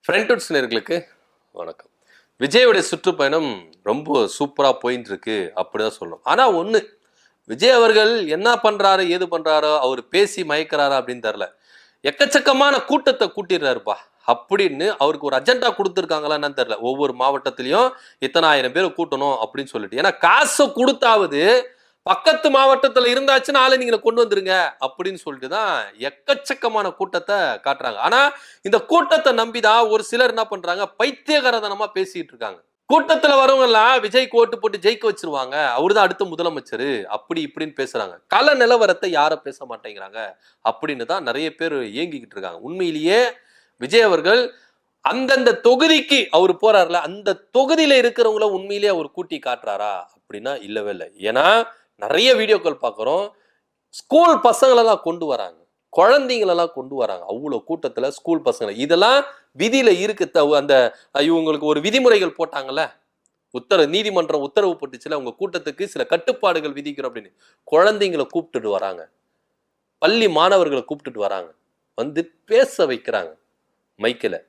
ஃப்ரெண்ட்வுட்ஸ் நேயர்களுக்கு வணக்கம். விஜயோடைய சுற்றுப்பயணம் ரொம்ப சூப்பராக போயின்னு இருக்கு அப்படிதான் சொல்லணும். ஆனால் ஒன்று, விஜய் அவர்கள் என்ன பண்றாரு ஏது பண்றாரோ, அவர் பேசி மயக்கிறாரா அப்படின்னு தெரில. எக்கச்சக்கமான கூட்டத்தை கூட்டிடுறாருப்பா அப்படின்னு அவருக்கு ஒரு அஜெண்டா கொடுத்துருக்காங்களா என்னன்னு தெரியல. ஒவ்வொரு மாவட்டத்திலையும் இத்தனை ஆயிரம் பேரை கூட்டணும் அப்படின்னு சொல்லிட்டு. ஏன்னா காசை கொடுத்தாவது பக்கத்து மாவட்டத்தில் இருந்தாச்சுன்னா ஆளை நீங்களை கொண்டு வந்துருங்க அப்படின்னு சொல்லிட்டு தான் எக்கச்சக்கமான கூட்டத்தை காட்டுறாங்க. ஆனா இந்த கூட்டத்தை நம்பிதான் ஒரு சிலர் என்ன பண்றாங்க, பைத்தியகாரதனமா பேசிட்டு இருக்காங்க. கூட்டத்துல வரவங்க எல்லாம் விஜய்க்கு ஓட்டு போட்டு ஜெயிக்க வச்சிருவாங்க, அவருதான் அடுத்த முதலமைச்சர் அப்படி இப்படின்னு பேசுறாங்க. கள நிலவரத்தை யாரும் பேச மாட்டேங்கிறாங்க அப்படின்னு தான் நிறைய பேர் ஏங்கிக்கிட்டு இருக்காங்க. உண்மையிலேயே விஜய் அவர்கள் அந்தந்த தொகுதிக்கு அவர் போறாருல, அந்த தொகுதியில இருக்கிறவங்கள உண்மையிலேயே அவர் கூட்டி காட்டுறாரா அப்படின்னா இல்லவே இல்லை. ஏன்னா நிறைய வீடியோக்கள் பார்க்குறோம், ஸ்கூல் பசங்களெல்லாம் கொண்டு வராங்க, குழந்தைங்களெல்லாம் கொண்டு வராங்க. அவ்வளோ கூட்டத்தில் ஸ்கூல் பசங்க இதெல்லாம் விதியில இருக்கு. அந்த இவங்களுக்கு ஒரு விதிமுறைகள் போட்டாங்கல்ல, நீதிமன்றம் உத்தரவு போட்டுச்சுல, உங்க கூட்டத்துக்கு சில கட்டுப்பாடுகள் விதிக்கிறோம் அப்படின்னு. குழந்தைங்களை கூப்பிட்டுட்டு வராங்க, பள்ளி மாணவர்களை கூப்பிட்டுட்டு வராங்க, வந்து பேச வைக்கிறாங்க, மைக்கில்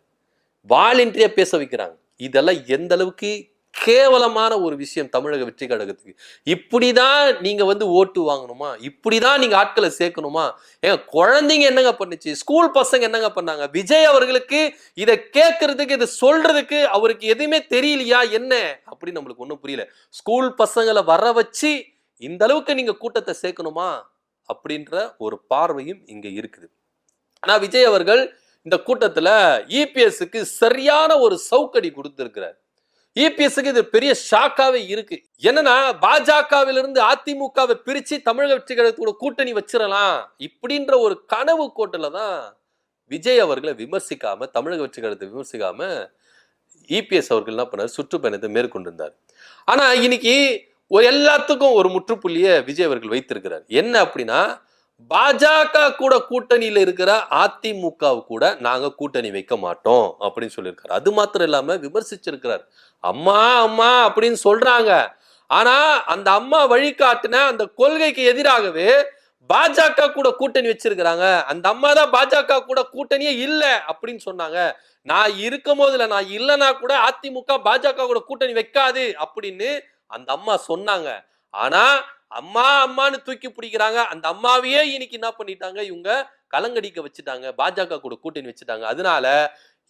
வாலண்டியா பேச வைக்கிறாங்க. இதெல்லாம் எந்த அளவுக்கு கேவலமான ஒரு விஷயம் தமிழக வெற்றி கழகத்துக்கு. இப்படிதான் நீங்க வந்து ஓட்டு வாங்கணுமா? இப்படிதான் நீங்க ஆட்களை சேர்க்கணுமா? ஏங்க குழந்தைங்க என்னங்க பண்ணுச்சு, ஸ்கூல் பசங்க என்னங்க பண்ணாங்க? விஜய் அவர்களுக்கு இதை கேட்கறதுக்கு, இதை சொல்றதுக்கு அவருக்கு எதுவுமே தெரியலையா என்ன அப்படின்னு நம்மளுக்கு ஒன்றும் புரியல. ஸ்கூல் பசங்களை வர வச்சு இந்த அளவுக்கு நீங்க கூட்டத்தை சேர்க்கணுமா அப்படின்ற ஒரு பார்வையும் இங்க இருக்குது. ஆனா விஜய் அவர்கள் இந்த கூட்டத்துல இபிஎஸ்க்கு சரியான ஒரு சவுக்கடி கொடுத்திருக்கிறார். இபிஎஸ்க்கு இது பெரிய ஷாக்காவே இருக்கு. என்னன்னா, பாஜகவிலிருந்து அதிமுகவை பிரிச்சு தமிழக வெற்றி கழகத்தோட கூட்டணி வச்சிடலாம் இப்படின்ற ஒரு கனவு கோட்டில தான் விஜய் அவர்களை விமர்சிக்காம, தமிழக வெற்றி கழகத்தை விமர்சிக்காம இபிஎஸ் அவர்கள் என்ன பண்ணார், சுற்றுப்பயணத்தை மேற்கொண்டிருந்தார். ஆனா இன்னைக்கு எல்லாத்துக்கும் ஒரு முற்றுப்புள்ளியை விஜய் அவர்கள் வைத்திருக்கிறார். என்ன அப்படின்னா, பாஜக கூட கூட்டணியில இருக்கிற அதிமுக கூட நாங்க கூட்டணி வைக்க மாட்டோம் அப்படின்னு சொல்லியிருக்காரு. அது மாத்திரம் இல்லாம விமர்சிச்சிருக்கிறார். அம்மா அம்மா அப்படின்னு சொல்றாங்க, ஆனா அந்த அம்மா வழிகாட்டின அந்த கொள்கைக்கு எதிராகவே பாஜக கூட கூட்டணி வச்சிருக்கிறாங்க. அந்த அம்மா தான் பாஜக கூட கூட்டணியே இல்ல அப்படின்னு சொன்னாங்க. நான் இருக்கும் போதுல, நான் இல்லைன்னா கூட அதிமுக பாஜக கூட கூட்டணி வைக்காது அப்படின்னு அந்த அம்மா சொன்னாங்க. ஆனா அம்மா அம்மான்னு தூக்கி பிடிக்கிறாங்க. அந்த அம்மாவையே இன்னைக்கு என்ன பண்ணிட்டாங்க, இவங்க கலங்கடிக்க வச்சுட்டாங்க, பாஜக கூட கூட்டணி வச்சுட்டாங்க. அதனால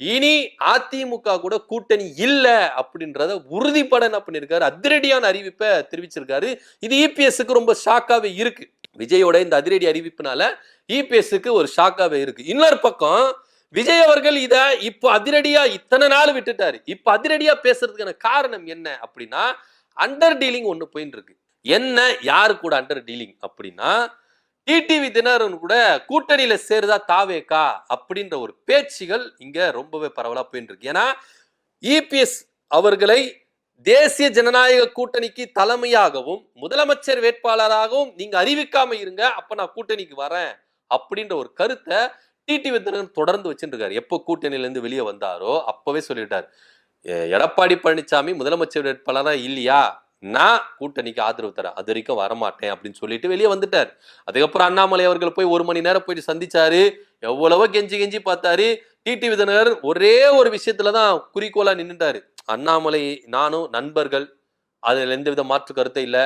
இனி அதிமுக கூட கூட்டணி இல்ல அப்படின்றத உறுதிப்பட என்ன பண்ணிருக்காரு, அதிரடியான அறிவிப்பை தெரிவிச்சிருக்காரு. இது இபிஎஸ்க்கு ரொம்ப ஷாக்காவே இருக்கு. விஜயோட இந்த அதிரடி அறிவிப்புனால இபிஎஸ்க்கு ஒரு ஷாக்காவே இருக்கு. இன்னொரு பக்கம் விஜய் அவர்கள் இத இப்ப அதிரடியா இத்தனை நாள் விட்டுட்டாரு. இப்ப அதிரடியா பேசுறதுக்கான காரணம் என்ன அப்படின்னா, அண்டர் டீலிங் ஒண்ணு போயிட்டு இருக்கு. என்ன, யாரு கூட அண்டர் டீலிங் அப்படின்னா, டிடிவி தினகரன் கூட கூட்டணியில சேருதா தாவேகா அப்படின்ற ஒரு பேச்சுகள் இங்க ரொம்பவே பரவலா போயிட்டு இருக்கு. ஏன்னா இபிஎஸ் அவர்களை தேசிய ஜனநாயக கூட்டணிக்கு தலைமையாகவும் முதலமைச்சர் வேட்பாளராகவும் நீங்க அறிவிக்காம இருங்க, அப்ப நான் கூட்டணிக்கு வரேன் அப்படின்ற ஒரு கருத்தை டிடிவி தினகரன் தொடர்ந்து வச்சுட்டு இருக்காரு. எப்போ கூட்டணியில இருந்து வெளியே வந்தாரோ அப்பவே சொல்லிட்டார், எடப்பாடி பழனிசாமி முதலமைச்சர் வேட்பாளரா இல்லையா, நான் கூட்டணிக்கு ஆதரவு தரேன், அது வரைக்கும் வரமாட்டேன் அப்படின்னு சொல்லிட்டு வெளியே வந்துட்டார். அதுக்கப்புறம் அண்ணாமலை அவர்கள் போய் 1 மணி நேரம் போயிட்டு சந்திச்சாரு, எவ்வளவோ கெஞ்சி கெஞ்சி பார்த்தாரு. டிடிவி தினகரன் ஒரே ஒரு விஷயத்துலதான் குறிக்கோளா நின்றுட்டாரு, அண்ணாமலை நானும் நண்பர்கள், அதுல எந்த வித மாற்று கருத்தை இல்லை,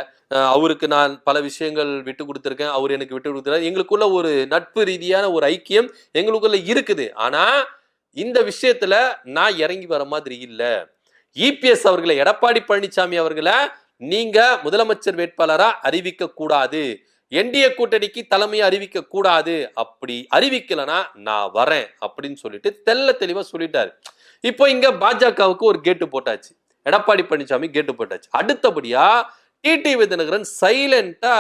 அவருக்கு நான் பல விஷயங்கள் விட்டு கொடுத்துருக்கேன், அவர் எனக்கு விட்டு கொடுத்துருக்காரு, எங்களுக்குள்ள ஒரு நட்பு ரீதியான ஒரு ஐக்கியம் எங்களுக்குள்ள இருக்குது. ஆனா இந்த விஷயத்துல நான் இறங்கி வர மாதிரி இல்ல. இபிஎஸ் அவர்களை, எடப்பாடி பழனிசாமி அவர்களை நீங்க முதலமைச்சர் வேட்பாளரா அறிவிக்க கூடாது, என்டிஏ கூட்டணிக்கு தலைமையை அறிவிக்க கூடாது, அப்படி அறிவிக்கலனா நான் வரேன் அப்படின்னு சொல்லிட்டு தெல்ல தெளிவா சொல்லிட்டாரு. இப்போ இங்க பாஜகவுக்கு ஒரு கேட்டு போட்டாச்சு, எடப்பாடி பழனிசாமி கேட்டு போட்டாச்சு. அடுத்தபடியா டிடிவி தினகரன் சைலண்டா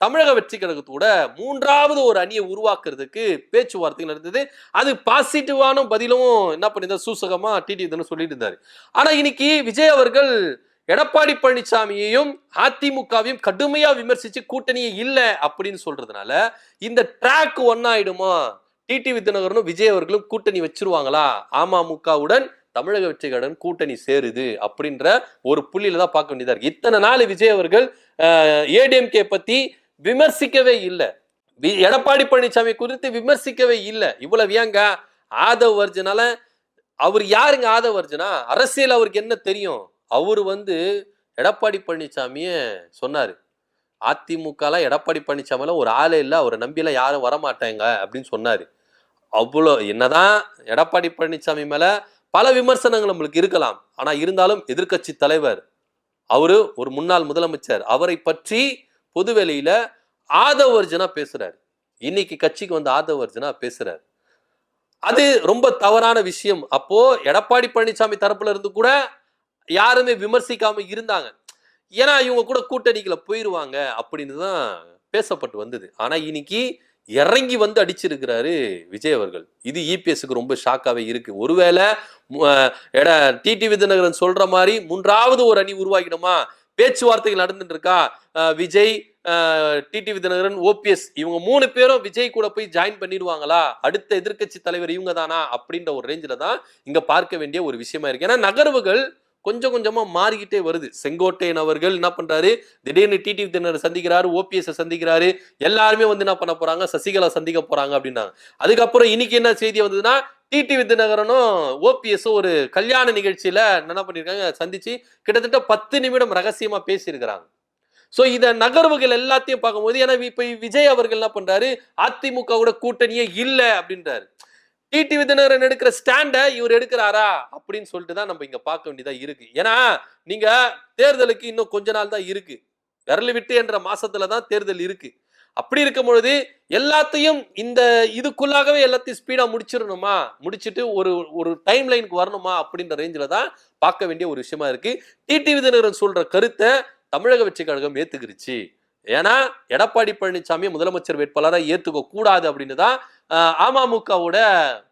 தமிழக வெற்றி கழகத்தோட 3வது ஒரு அணியை உருவாக்குறதுக்கு பேச்சுவார்த்தைகள் நடந்தது. அது பாசிட்டிவான பதிலும் என்ன பண்ணிருந்தார், சூசகமா டிடிவி தினகரன் சொல்லிட்டு இருந்தாரு. ஆனா இன்னைக்கு விஜய் அவர்கள் எடப்பாடி பழனிசாமியையும் அதிமுகவையும் கடுமையா விமர்சிச்சு கூட்டணியே இல்ல அப்படின்னு சொல்றதுனால இந்த ட்ராக் ஒன்னாயிடுமா, டிடிவி தினகரனும் விஜய் அவர்களும் கூட்டணி வச்சிருவாங்களா, அமமுகவுடன் தமிழக வெற்றி கழகம் கூட்டணி சேருது அப்படின்ற ஒரு புள்ளியில தான் பார்க்க வேண்டியதா இருக்கு. இத்தனை நாள் விஜய் அவர்கள் ஏடிஎம்கே பத்தி விமர்சிக்கவே இல்லை, எடப்பாடி பழனிசாமி குறித்து விமர்சிக்கவே இல்லை. இவ்வளவு ஏங்க, ஆதவ் அர்ஜுனால அவர் யாருங்க ஆதவ அர்ஜுனா? அரசியல் அவருக்கு என்ன தெரியும்? அவரு எடப்பாடி பழனிசாமிய சொன்னாரு. அதிமுகலாம் எடப்பாடி பழனிசாமிலாம் ஒரு ஆளே இல்ல. அவர நம்பிலாம் யாரும் வரமாட்டாங்க அப்படின்னு சொன்னாரு. அவ்வளோ என்னதான் எடப்பாடி பழனிசாமி மேல பல விமர்சனங்கள் நம்மளுக்கு இருக்கலாம். ஆனா இருந்தாலும் எதிர்க்கட்சி தலைவர், அவரு ஒரு முன்னாள் முதலமைச்சர். அவரை பற்றி பொதுவெளியில ஆதவ அர்ஜுனா பேசுறாரு. இன்னைக்கு கட்சிக்கு ஆதவ அர்ஜுனா பேசுறாரு. அது ரொம்ப தவறான விஷயம். அப்போ எடப்பாடி பழனிசாமி தரப்புல இருந்து கூட யாருமே விமர்சிக்காம இருந்தாங்க. ஏன்னா இவங்க கூட கூட்டணிக்குள்ள போயிருவாங்க அப்படின்னு தான் பேசப்பட்டு வந்தது. ஆனா இன்னைக்கு இறங்கி அடிச்சிருக்கிறாரு விஜய் அவர்கள். இது இபிஎஸ்க்கு ரொம்ப ஷாக்காவே இருக்கு. ஒருவேளை டிடிவி தினகரன் சொல்ற மாதிரி மூன்றாவது ஒரு அணி உருவாக்கிடுமா, பேச்சுவார்த்தைகள் நடந்துட்டு இருக்கா, விஜய், டிடிவி தினகரன், ஓபிஎஸ் இவங்க 3 பேரும் விஜய் கூட போய் ஜாயின் பண்ணிடுவாங்களா, அடுத்த எதிர்க்கட்சி தலைவர் இவங்க தானா அப்படின்ற ஒரு ரேஞ்சில தான் இங்க பார்க்க வேண்டிய ஒரு விஷயமா இருக்கு. ஏன்னா நகர்வுகள் கொஞ்சம் கொஞ்சமா மாறிக்கிட்டே வருது. செங்கோட்டையன் அவர்கள் என்ன பண்றாரு, திடீர்னு டிடிவி தினகரன் சந்திக்கிறாரு, ஓபிஎஸ் சந்திக்கிறாரு, எல்லாருமே என்ன பண்ண போறாங்க, சசிகலா சந்திக்க போறாங்க அப்படின்னாங்க. அதுக்கப்புறம் இன்னைக்கு என்ன செய்தி வந்ததுன்னா, டிடிவி தினகரனும் ஓபிஎஸ் ஒரு கல்யாண நிகழ்ச்சியில என்ன பண்ணிருக்காங்க, சந்திச்சு கிட்டத்தட்ட 10 நிமிடம் ரகசியமா பேசியிருக்கிறாங்க. சோ இத நகர்வுகள் எல்லாத்தையும் பார்க்கும்போது, ஏன்னா இப்ப விஜய் அவர்கள் என்ன பண்றாரு, அதிமுகவோட கூட்டணியே இல்ல அப்படின்றாரு. டிடிவி தினகரன் எடுக்கிற ஸ்டாண்ட இவர் எடுக்கிறாரா அப்படின்னு சொல்லிட்டு தான் நம்ம இங்க பார்க்க வேண்டியதா இருக்கு. ஏன்னா நீங்க தேர்தலுக்கு இன்னும் கொஞ்ச நாள் தான் இருக்கு. விரல் விட்டு என்ற மாசத்துல தான் தேர்தல் இருக்கு. அப்படி இருக்கும் பொழுது எல்லாத்தையும் இதுக்குள்ளாகவே எல்லாத்தையும் ஸ்பீடா முடிச்சிடணுமா, முடிச்சிட்டு ஒரு ஒரு டைம் லைனுக்கு வரணுமா அப்படின்ற ரேஞ்சில தான் பார்க்க வேண்டிய ஒரு விஷயமா இருக்கு. டிடிவி தினகரன் சொல்ற கருத்தை தமிழக வெற்றி கழகம் ஏத்துக்கிருச்சு. ஏன்னா எடப்பாடி பழனிசாமி முதலமைச்சர் வேட்பாளரா ஏத்துக்க கூடாது அப்படின்னு தான் அமமுகவோட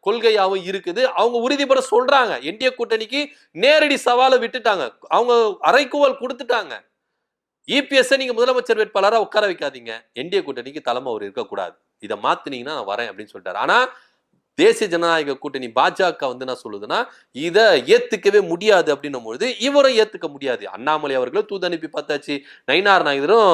கொள்கையாவும் இருக்குது. அவங்க உறுதிபட சொல்றாங்க. என்டிஏ கூட்டணிக்கு நேரடி சவாலை விட்டுட்டாங்க. அவங்க அறைகூவல் கொடுத்துட்டாங்க. இபிஎஸ் நீங்க முதலமைச்சர் வேட்பாளரா உட்கார வைக்காதீங்க, என்டிஏ கூட்டணிக்கு தலைமை அவர் இருக்கக்கூடாது, இதை மாத்தினீங்கன்னா நான் வரேன் அப்படின்னு சொல்லிட்டாரு. ஆனா தேசிய ஜனநாயக கூட்டணி பாஜக என்ன சொல்லுதுன்னா, இத ஏத்துக்கவே முடியாது அப்படின்னும் பொழுது இவரும் ஏத்துக்க முடியாது. அண்ணாமலை அவர்களும் தூது அனுப்பி பார்த்தாச்சு, நயினார் நாயகரும்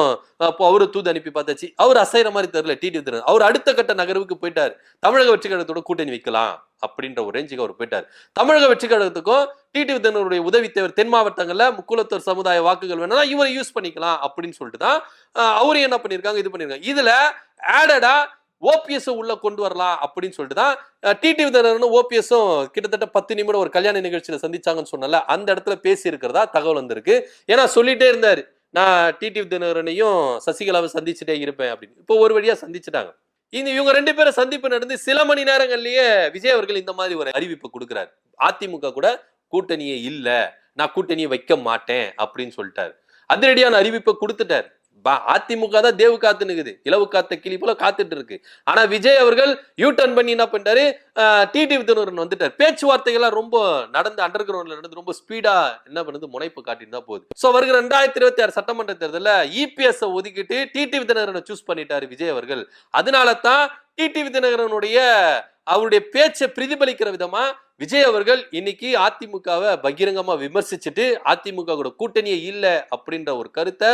அவரு தூது அனுப்பி பார்த்தாச்சு. அவர் அசைற மாதிரி தெரியல. டிடிவி அவர் அடுத்த கட்ட நகர்வுக்கு போயிட்டார். தமிழக வெற்றி கழகத்தோட கூட்டணி வைக்கலாம் அப்படின்ற ஒரு ரேஞ்சுக்கு அவர் போயிட்டார். தமிழக வெற்றி கழகத்துக்கும் டிடிவி தினகரனுடைய உதவி தேவர் தென் மாவட்டங்கள்ல முக்குலத்தோர் சமுதாய வாக்குகள் வேணும்னா இவரை யூஸ் பண்ணிக்கலாம் அப்படின்னு சொல்லிட்டு தான் அவரு என்ன பண்ணிருக்காங்க, இது பண்ணிருக்காங்க. இதுல ஆடடா ஓபிஎஸ் உள்ள கொண்டு வரலாம் அப்படின்னு சொல்லிட்டு தான் டிடிவி தினகரனும் ஓபிஎஸும் கிட்டத்தட்ட 10 நிமிடம் ஒரு கல்யாண நிகழ்ச்சியில சந்திச்சாங்கன்னு சொன்னல, அந்த இடத்துல பேசி இருக்கிறதா தகவல் வந்திருக்கு. ஏன்னா சொல்லிட்டே இருந்தாரு, நான் டிடிவி தினகரனையும் சசிகலாவை சந்திச்சுட்டே இருப்பேன் அப்படின்னு. இப்போ ஒரு வழியா சந்திச்சுட்டாங்க. இவங்க 2 பேரும் சந்திப்பு நடந்து சில மணி நேரங்கள்லயே விஜய் அவர்கள் இந்த மாதிரி ஒரு அறிவிப்பு கொடுக்கிறார். அதிமுக கூட கூட்டணியே இல்ல, நான் கூட்டணியை வைக்க மாட்டேன் அப்படின்னு சொல்லிட்டாரு. அதிரடியான அறிவிப்பை கொடுத்துட்டாரு. அதிமுக தான் தேவு காத்து நிக்குது, இலவு காத்த கிளி போல காத்துட்டு இருக்கு. ஆனா விஜய் அவர்கள் யூ டர்ன் பண்ணி என்ன பண்ணிட்டாரு, டிடிவி தினகரன் வந்துட்டார். பேச்சுவார்த்தைகள் ரொம்ப நடந்து அண்டர் கிரவுண்ட்ல நடந்து ரொம்ப ஸ்பீடா என்ன பண்ணுது, முனைப்பு காட்டிட்டு தான் போகுது. சோ வருகிற 2026 சட்டமன்ற தேர்தலில் இபிஎஸ் ஒதுக்கிட்டு டிடிவி தினகரனை சூஸ் பண்ணிட்டாரு விஜய் அவர்கள். அதனால தான் டிடிவி தினகரனுடைய அவருடைய பேச்சை பிரதிபலிக்கிற விதமா விஜய் அவர்கள் இன்னைக்கு அதிமுகவை பகிரங்கமா விமர்சிச்சுட்டு அதிமுக கூட கூட்டணியே இல்லை அப்படின்ற ஒரு கருத்தை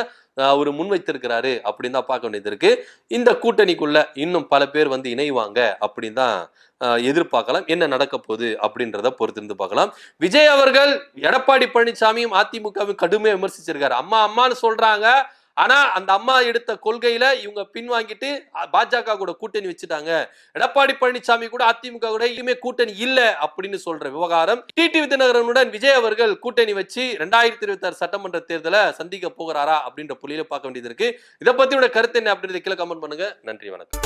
அவர் முன்வைத்திருக்கிறாரு அப்படின்னு தான் பார்க்க வேண்டியது இருக்கு. இந்த கூட்டணிக்குள்ள இன்னும் பல பேர் இணைவாங்க அப்படின்னு தான் எதிர்பார்க்கலாம். என்ன நடக்க போகுது அப்படின்றத பொறுத்திருந்து பார்க்கலாம். விஜய் அவர்கள் எடப்பாடி பழனிசாமியும் அதிமுகவும் கடுமையா விமர்சிச்சிருக்காரு. அம்மா அம்மான்னு சொல்றாங்க, ஆனா அந்த அம்மா எடுத்த கொள்கையில இவங்க பின்வாங்கிட்டு பாஜக கூட கூட்டணி வச்சுட்டாங்க. எடப்பாடி பழனிசாமி கூட அதிமுக கூட இனிமே கூட்டணி இல்ல அப்படின்னு சொல்ற விவகாரம். டிடிவி தினகரனுடன் விஜய் அவர்கள் கூட்டணி வச்சு 2026 சட்டமன்ற தேர்தலை சந்திக்க போகிறாரா அப்படின்ற புள்ளியில பார்க்க வேண்டியது இருக்கு. இதை பத்தியோட கருத்து என்ன அப்படின்றத கீழே கமெண்ட் பண்ணுங்க. நன்றி, வணக்கம்.